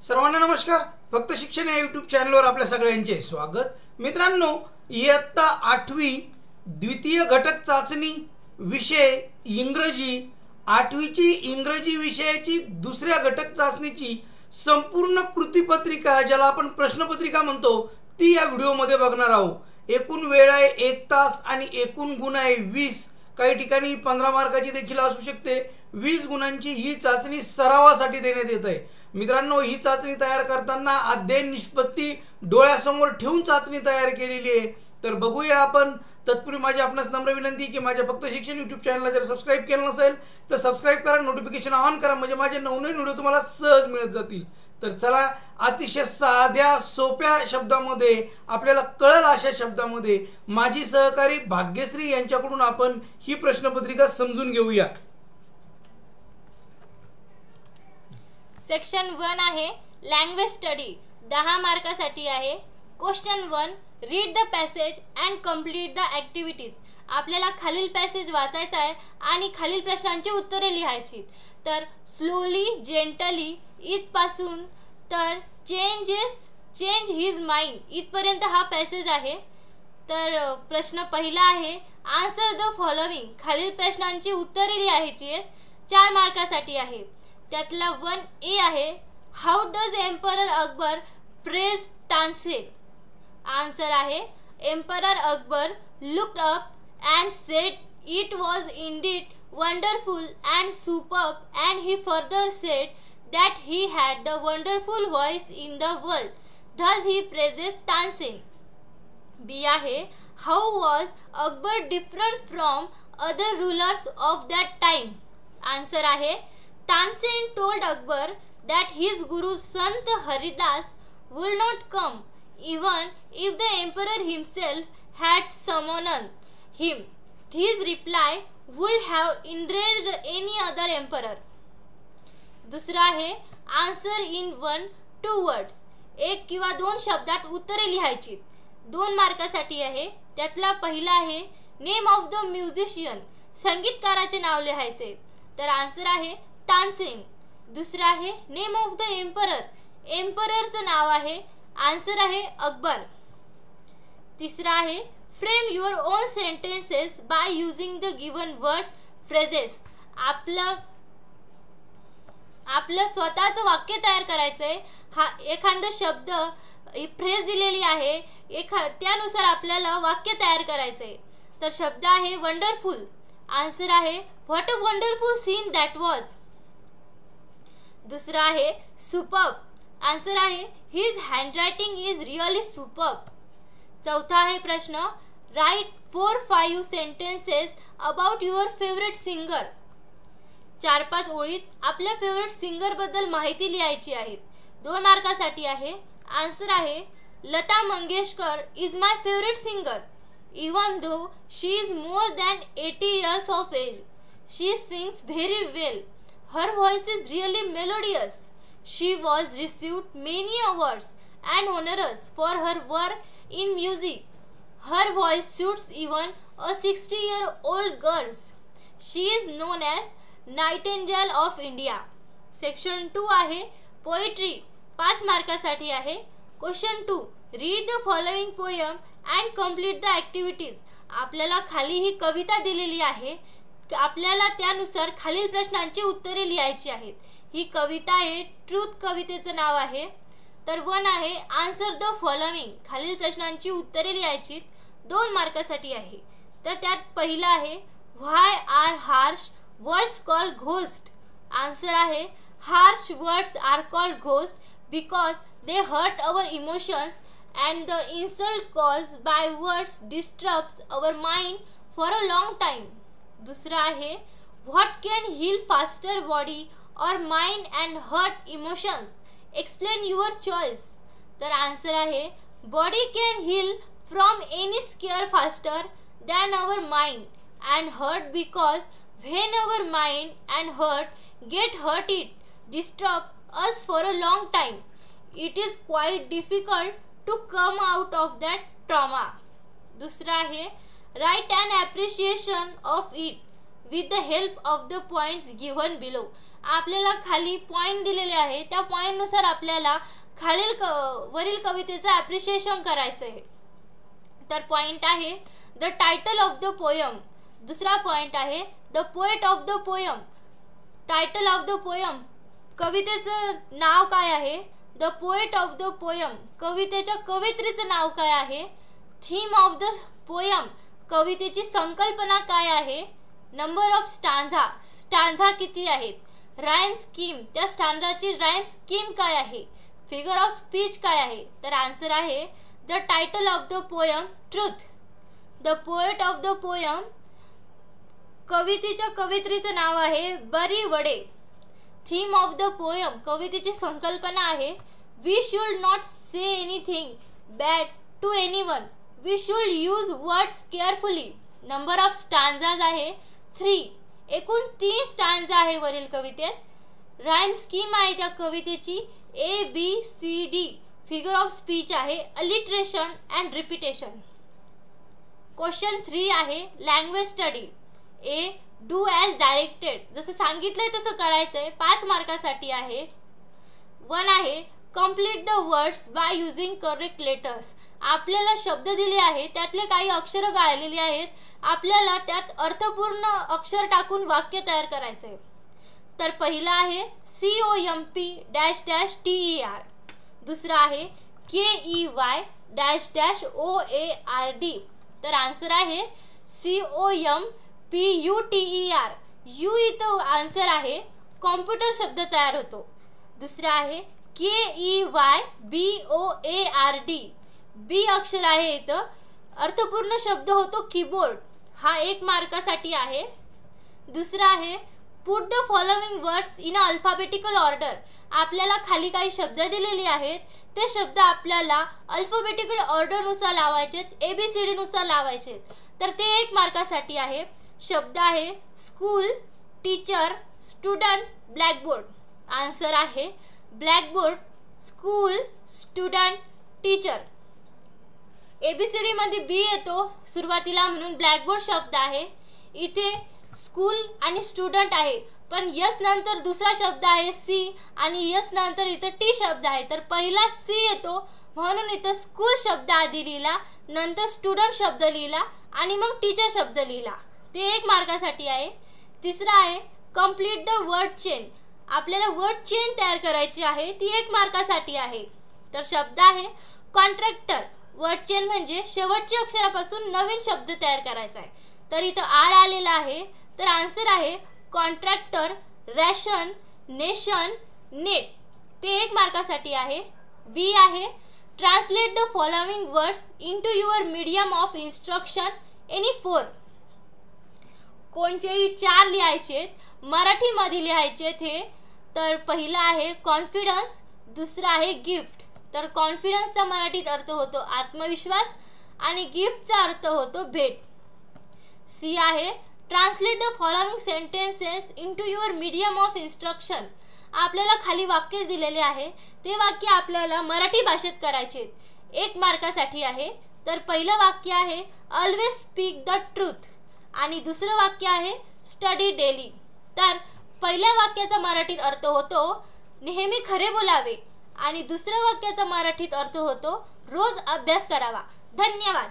सर्वांना नमस्कार. फक्त शिक्षण या यूट्यूब चॅनलवर आपल्या सगळ्यांचे स्वागत. मित्रांनो, इयत्ता 8वी द्वितीय घटक चाचणी विषय इंग्रजी, 8वीची इंग्रजी विषयाची दुसऱ्या घटक चाचणीची संपूर्ण कृतीपत्रिका, ज्याला आपण प्रश्नपत्रिका म्हणतो, ती या व्हिडिओमध्ये बघणार आहोत. एकूण वेळ आहे 1 तास आणि एकूण गुण आहे 20. काही ठिकाणी 15 मार्काची देखील असू शकते. 20 गुणांची ही चाचणी सरावासाठी देण्यात येत आहे. मित्रांनो, ही चाचणी तयार करताना अध्ययन निष्पत्ती डोळ्यासमोर ठेवून चाचणी तयार केलेली आहे. तर बघूया आपण. तत्पूर्वी माझी आपणास नम्र विनंती की माझ्या फक्त शिक्षण यूट्यूब चॅनलला जर सबस्क्राईब केलं नसेल तर सबस्क्राईब करा, नोटिफिकेशन ऑन करा, म्हणजे माझे नवनवीन व्हिडिओ तुम्हाला सहज मिळत जातील. तर चला, अतिशय साध्या सोप्या शब्दामध्ये, आपल्याला कळल अशा शब्दामध्ये माझी सहकारी भाग्यश्री यांच्याकडून आपण ही प्रश्नपत्रिका समजून घेऊया. सेक्शन 1 आहे लँग्वेज स्टडी, 10 मार्कासाठी आहे. Question 1, read the passage and complete the activities. आपल्याला खालील पॅसेज वाचायचा आहे आणि खालील प्रश्नांची उत्तरे लिहायची. तर स्लोली, जेंटली इथपासून तर चेंज हिज माइंड इथपर्यंत हा पॅसेज आहे. तर प्रश्न पहिला आहे, आन्सर द फॉलोविंग. खालील प्रश्नांची उत्तरे लिहायची आहेत, 4 मार्कासाठी आहे. त्यातला 1A आहे, how does emperor Akbar praise Tansen. Answer आहे, emperor Akbar looked up and said it was indeed wonderful and superb and he further said that he had the wonderful voice in the world, thus he praises Tansen. B आहे, how was Akbar different from other rulers of that time. Answer आहे, Tansen told Akbar that his guru Sant Haridas would not come even if the emperor himself had summoned him. His reply would have enraged any other emperor. दुसरा आहे, answer in 1-2 words. 1 किंवा 2 शब्दात उत्तरे लिहायची. 2 मार्कासाठी आहे. त्यातला पहिला आहे, नेम ऑफ द म्युझिशियन. संगीतकाराचे नाव लिहायचे. तर आन्सर आहे तानसेन. दुसरा आहे, नेम ऑफ द एम्परर. एम्पररचं नाव आहे. आन्सर आहे अकबर. तिसरा आहे, frame your on sentences by using the given words phrases. आपलं स्वतःचं वाक्य तयार करायचंय. हा एखादा शब्द फ्रेज दिलेली आहे, त्यानुसार आपल्याला वाक्य तयार करायचंय. तर शब्द आहे वंडरफुल. आन्सर आहे, what a wonderful scene that was. दुसरा आहे सुपर्ब. आन्सर आहे, his handwriting is really superb. चौथा आहे प्रश्न, write 4-5 sentences about your favourite singer. 4-5 ओळीत आपल्या फेवरेट सिंगर बद्दल माहिती लिहायची आहे. 2 मार्कासाठी आहे. आन्सर आहे, Lata Mangeshkar is my favourite singer. Even though she is more than 80 years of age, she sings very well. Her voice is really melodious. She was received many awards and honors for her work in music. Her voice suits even a 60-year-old girl. She is known as Nightingale of India. Section 2 आहे poetry. 5 मार्कासाठी आहे. Question 2, read the following poem and complete the activities. आपल्याला खाली ही कविता दिलेली आहे. आपल्याला त्यानुसार खालील प्रश्नांची उत्तरे लिहायची आहेत. ही कविता आहे, ट्रूथ कवितेचं नाव आहे. तर 1 आहे, आन्सर द फॉलोइंग. खालील प्रश्नांची उत्तरे लिहायची. 2 मार्कासाठी आहे. तर त्यात पहिला आहे, why are harsh words called ghost. Answer आहे, harsh words are called ghost because they hurt our emotions and the insult caused by words disturbs our mind for a long time. दुसरा आहे, what can heal faster body or mind and hurt emotions? Explain your choice. तर answer आहे, body can heal from any scare faster than our mind and hurt because when our mind and heart get hurt it disturb us for a long time. It is quite difficult to come out of that trauma. दूसरा आहे, write an appreciation of it with the help of the points given below. आपल्याला खाली point दिलेले आहे, त्या पॉइंटनुसार आपल्याला वरील कवितेचं appreciation करायचं आहे. तर पॉइंट आहे the title of the poem. दुसरा पॉइंट आहे the poet of the poem. Title of the poem, कवितेचं नाव काय आहे. The poet of the poem, कवितेच्या कवयित्रीचं नाव काय आहे. थीम ऑफ द पोयम, कवितेची संकल्पना काय आहे. नंबर ऑफ स्टांझा किती आहेत. राईम स्कीम, त्या स्टांझाची राईम स्कीम काय आहे. फिगर ऑफ स्पीच काय आहे. तर आन्सर आहे the title of the poem truth. The poet of the poem, कवितेच्या कवयित्रीचं नाव आहे बरी वडे. थीम ऑफ द पोयम, कवितेची संकल्पना आहे we should not say anything bad to anyone. We should use words carefully. Number of stanzas आहे 3. एकूण 3 स्टांझा आहे वरील कवितेत. राईम स्कीम आहे त्या कवितेची ABCD. फिगर ऑफ स्पीच आहे अलिट्रेशन अँड रिपिटेशन. क्वेश्चन 3 आहे language study. A. Do as directed, जसं सांगितलंय तसं करायचंय. 5 मार्कासाठी आहे. 1 आहे complete the words by using correct letters. आपल्याला शब्द दिले आहेत, त्यातले काही अक्षरं गाळलेली आहेत, आपल्याला त्यात अर्थपूर्ण अक्षर टाकून वाक्य तयार करायचंय. तर पहिला आहे COMP-TER. दुसरा आहे KEY-OARD. तर आन्सर आहे COMPUTER. यू इथं आन्सर आहे, कॉम्प्युटर शब्द तयार होतो. दुसरा आहे KEYBOARD. बी अक्षर आहे इथं, अर्थपूर्ण शब्द होतो कीबोर्ड. हा 1 मार्कासाठी आहे. दुसरा आहे put the following words in alphabetical order. आपल्याला खाली काही शब्द दिलेले आहेत, ते शब्द आपल्याला अल्फाबेटिकल ऑर्डरनुसार लावायचे, ABCD नुसार लावायचे. तर ते 1 मार्कासाठी आहे. शब्द आहे school, teacher, student, blackboard. Answer आहे blackboard, school, student, teacher. ABCD मध्ये बी येतो सुरुवातीला म्हणून ब्लॅकबोर्ड शब्द आहे. इथे स्कूल आणि स्टुडंट आहे, पण यस नंतर दुसरा शब्द आहे सी आणि यस नंतर इथं टी शब्द आहे. तर पहिला सी येतो म्हणून इथं स्कूल शब्द आधी लिहिला, नंतर स्टुडंट शब्द लिहिला आणि मग टीचर शब्द लिहिला. ते 1 मार्कासाठी आहे. तिसरा आहे कम्प्लीट द वर्ड चेन. आपल्याला वर्ड चेन तयार करायची आहे, ती 1 मार्कासाठी आहे. तर शब्द आहे कॉन्ट्रॅक्टर. वर्ड चेन म्हणजे शेवटच्या अक्षरापासून नवीन शब्द तयार करायचा आहे. तर इथं आर आलेला आहे. तर आन्सर आहे कॉन्ट्रॅक्टर, रॅशन, नेशन, नेट. ते 1 मार्कासाठी आहे. बी आहे translate the following words into your medium of instruction any 4. कोणतेही 4 लिहायचे, मराठीमध्ये लिहायचे हे. तर पहिला आहे कॉन्फिडन्स, दुसरा आहे गिफ्ट. तर कॉन्फिडन्सचा मराठीत अर्थ होतो आत्मविश्वास आणि गिफ्टचा अर्थ होतो भेट. सी आहे translate the following sentences into your medium of instruction. आपल्याला खाली वाक्य दिलेले आहे, ते वाक्य आपल्याला मराठी भाषेत करायचे. 1 मार्कासाठी आहे. तर पहिलं वाक्य आहे ऑलवेज स्पीक द ट्रूथ आणि दुसरं वाक्य आहे स्टडी डेली. तर पहिल्या वाक्याचा मराठीत अर्थ होतो नेहमी खरे बोलावे आणि दुसऱ्या वाक्याचा मराठीत अर्थ होतो रोज अभ्यास करावा. धन्यवाद.